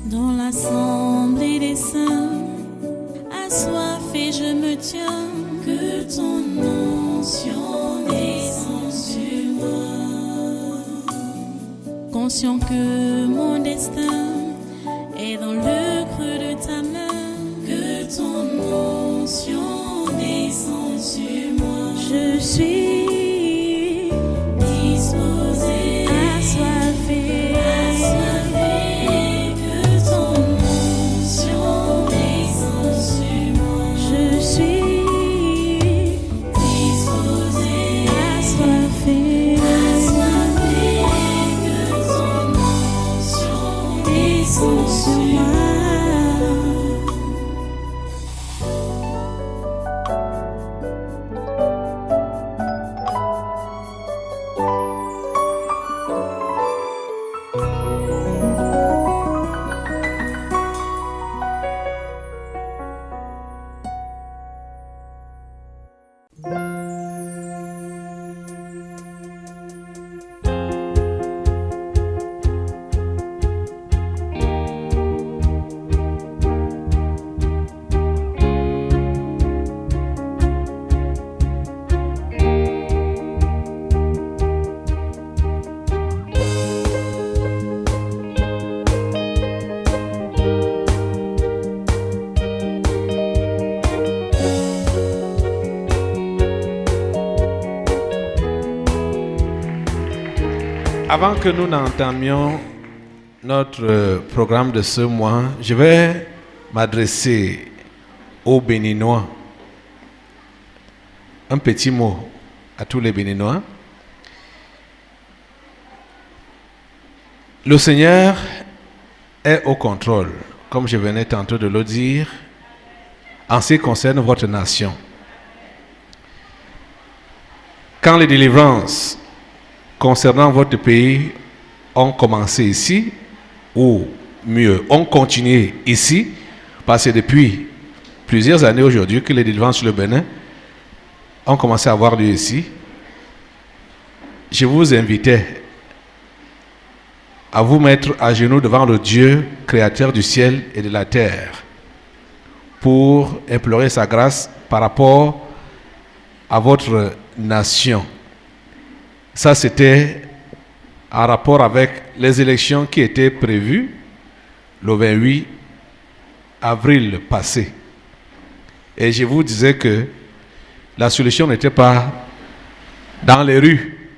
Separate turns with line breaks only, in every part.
Dans l'assemblée des saints, assoiffé je me tiens, que ton onction descende sur moi. Conscient que mon destin est dans le creux de ta main, que ton onction descende sur moi. Je suis disposé, assoiffé, que ton onction descende sur moi. Je suis disposé, assoiffé, que ton onction descende sur moi.
Avant que nous n'entamions notre programme de ce mois, je vais m'adresser aux Béninois. Un petit mot à tous les Béninois. Le Seigneur est au contrôle, comme je venais tantôt de le dire, en ce qui concerne votre nation. Quand les délivrances concernant votre pays ont commencé ici, ou mieux, ont continué ici, parce que depuis plusieurs années aujourd'hui que les délivrances sur le Bénin ont commencé à avoir lieu ici, je vous invitais à vous mettre à genoux devant le Dieu créateur du ciel et de la terre pour implorer sa grâce par rapport à votre nation. Ça, c'était en rapport avec les élections qui étaient prévues le 28 avril passé. Et je vous disais que la solution n'était pas dans les rues.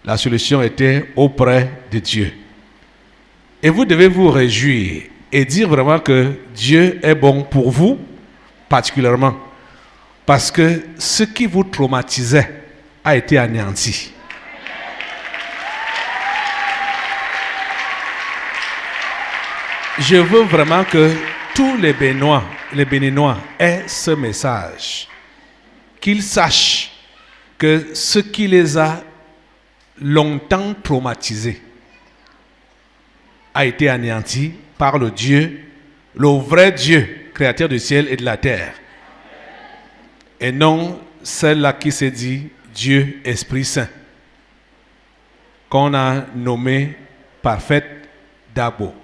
La solution était auprès de Dieu. Et vous devez vous réjouir et dire vraiment que Dieu est bon pour vous, particulièrement, parce que ce qui vous traumatisait a été anéanti. Je veux vraiment que tous les Béninois aient ce message. Qu'ils sachent que ce qui les a longtemps traumatisés a été anéanti par le Dieu, le vrai Dieu, créateur du ciel et de la terre. Et non celle-là qui s'est dit Dieu Esprit Saint, qu'on a nommé Parfaite Dabo.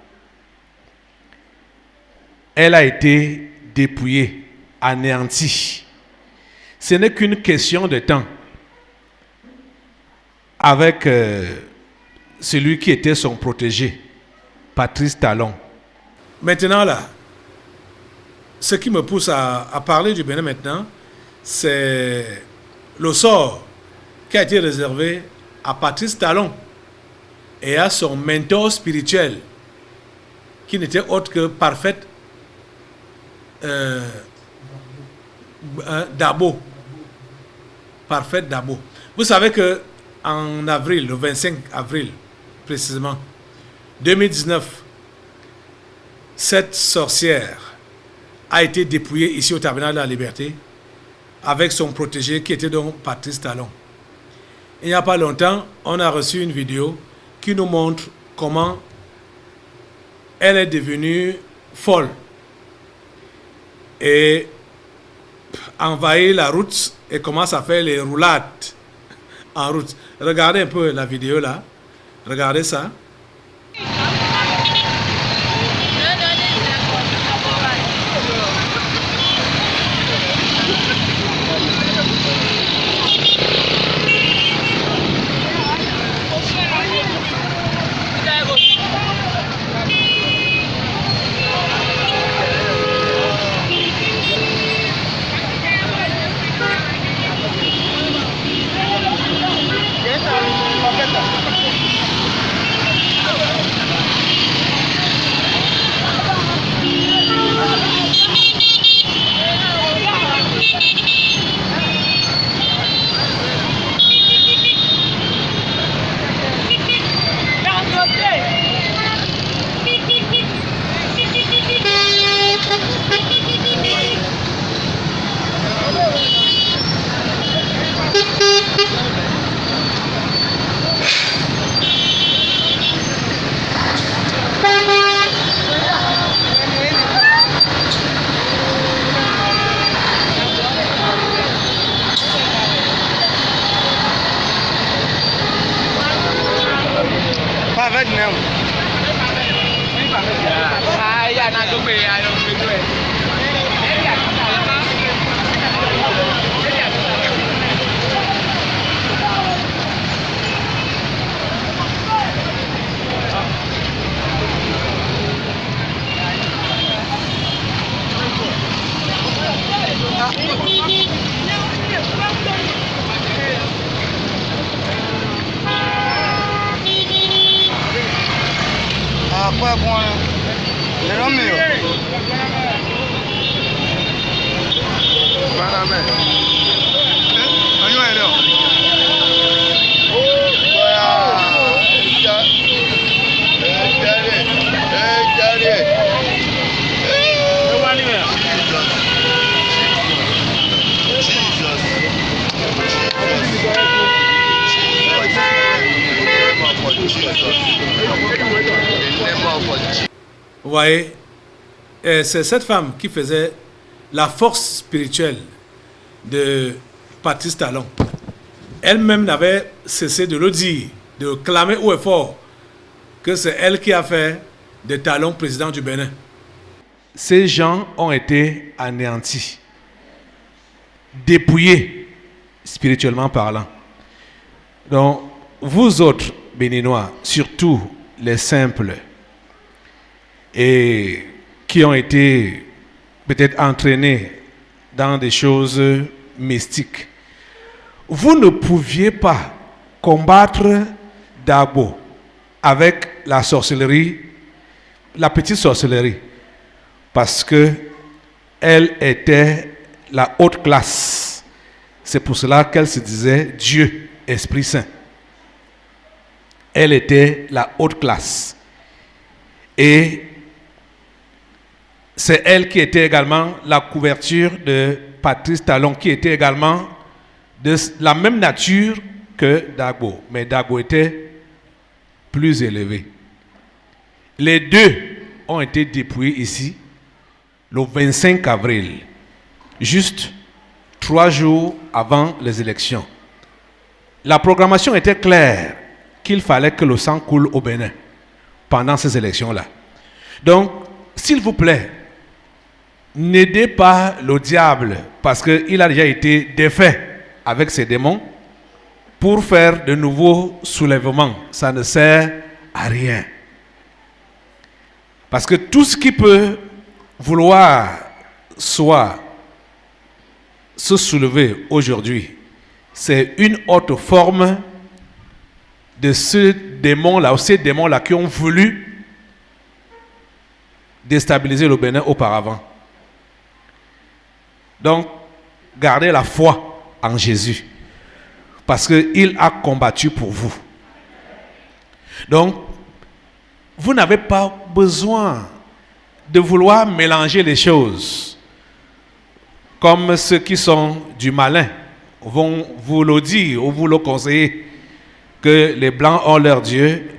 Elle a été dépouillée, anéantie. Ce n'est qu'une question de temps avec celui qui était son protégé, Patrice Talon. Maintenant là, ce qui me pousse à parler du Bénin maintenant, c'est le sort qui a été réservé à Patrice Talon et à son mentor spirituel, qui n'était autre que Parfaite Dabo. Parfaite Dabo. Vous savez que en avril, le 25 avril précisément, 2019, cette sorcière a été dépouillée ici au Tabernacle de la Liberté avec son protégé qui était donc Patrice Talon. Il n'y a pas longtemps, on a reçu une vidéo qui nous montre comment elle est devenue folle et envahit la route et commence à faire les roulades en route. Regardez un peu la vidéo là. Regardez ça. Vous voyez, c'est cette femme qui faisait la force spirituelle de Patrice Talon. Elle-même n'avait cessé de le dire, de clamer haut et fort que c'est elle qui a fait de Talon président du Bénin. Ces gens ont été anéantis, dépouillés spirituellement parlant. Donc, vous autres Béninois, surtout les simples, et qui ont été peut-être entraînés dans des choses mystiques, vous ne pouviez pas combattre Dagbo avec la sorcellerie, la petite sorcellerie, parce que elle était la haute classe. C'est pour cela qu'elle se disait Dieu, Esprit Saint. Elle était la haute classe. Et c'est elle qui était également la couverture de Patrice Talon, qui était également de la même nature que Dagbo. Mais Dagbo était plus élevé. Les deux ont été dépouillés ici le 25 avril, juste 3 jours avant les élections. La programmation était claire qu'il fallait que le sang coule au Bénin pendant ces élections-là. Donc, s'il vous plaît, n'aidez pas le diable parce qu'il a déjà été défait avec ses démons pour faire de nouveaux soulèvements. Ça ne sert à rien. Parce que tout ce qui peut vouloir soit se soulever aujourd'hui, c'est une autre forme de ce démon-là, ou ces démons-là qui ont voulu déstabiliser le Bénin auparavant. Donc, gardez la foi en Jésus, parce qu'il a combattu pour vous. Donc, vous n'avez pas besoin de vouloir mélanger les choses, comme ceux qui sont du malin vont vous le dire ou vous le conseiller, que les Blancs ont leur Dieu,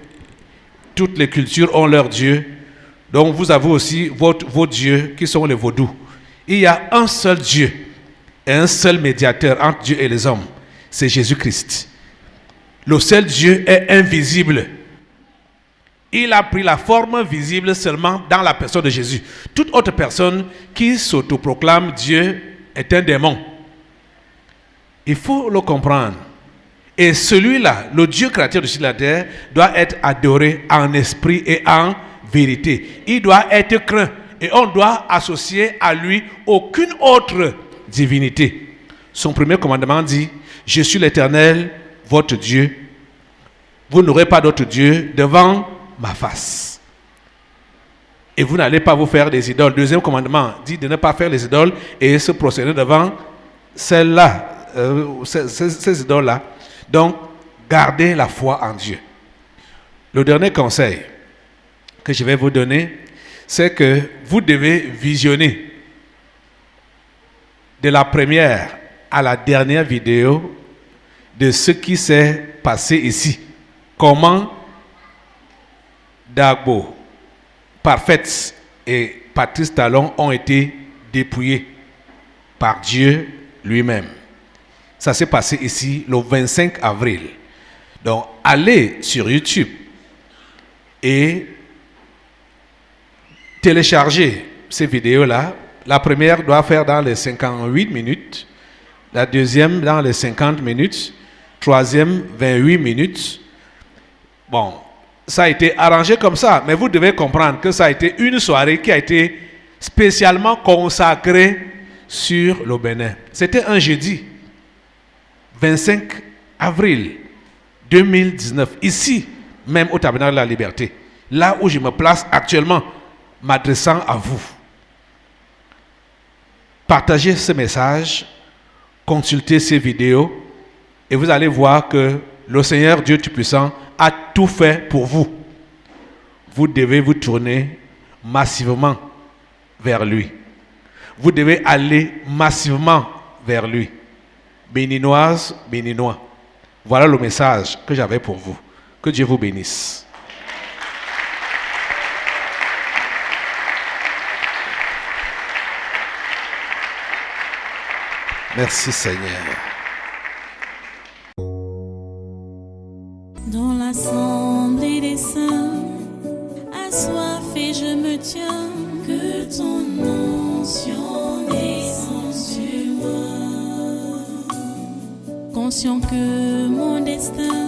toutes les cultures ont leur Dieu, donc vous avez aussi vos dieux qui sont les vaudous. Il y a un seul Dieu et un seul médiateur entre Dieu et les hommes, c'est Jésus-Christ. Le seul Dieu est invisible. Il a pris la forme visible seulement dans la personne de Jésus. Toute autre personne qui s'autoproclame Dieu est un démon. Il faut le comprendre. Et celui-là, le Dieu créateur de la terre, doit être adoré en esprit et en vérité. Il doit être craint. Et on doit associer à lui aucune autre divinité. Son premier commandement dit, je suis l'Éternel, votre Dieu. Vous n'aurez pas d'autre Dieu devant ma face. Et vous n'allez pas vous faire des idoles. Deuxième commandement dit de ne pas faire les idoles et se procéder devant celles-là, ces idoles-là. Donc, gardez la foi en Dieu. Le dernier conseil que je vais vous donner, c'est que vous devez visionner de la première à la dernière vidéo de ce qui s'est passé ici. Comment Dagbo, Parfaite et Patrice Talon ont été dépouillés par Dieu lui-même. Ça s'est passé ici le 25 avril. Donc, allez sur YouTube et télécharger ces vidéos-là. La première doit faire dans les 58 minutes, la deuxième dans les 50 minutes, troisième 28 minutes. Bon, ça a été arrangé comme ça, mais vous devez comprendre que ça a été une soirée qui a été spécialement consacrée sur le Bénin. C'était un jeudi, 25 avril 2019, ici même au Tabernacle de la Liberté, là où je me place actuellement, m'adressant à vous. Partagez ce message, consultez ces vidéos et vous allez voir que le Seigneur Dieu Tout-Puissant a tout fait pour vous. Vous devez vous tourner massivement vers lui. Vous devez aller massivement vers lui. Béninoises, béninois, voilà le message que j'avais pour vous. Que Dieu vous bénisse. Merci Seigneur.
Dans l'assemblée des saints, assoiffé je me tiens, que ton onction descende sur moi. Conscient que mon destin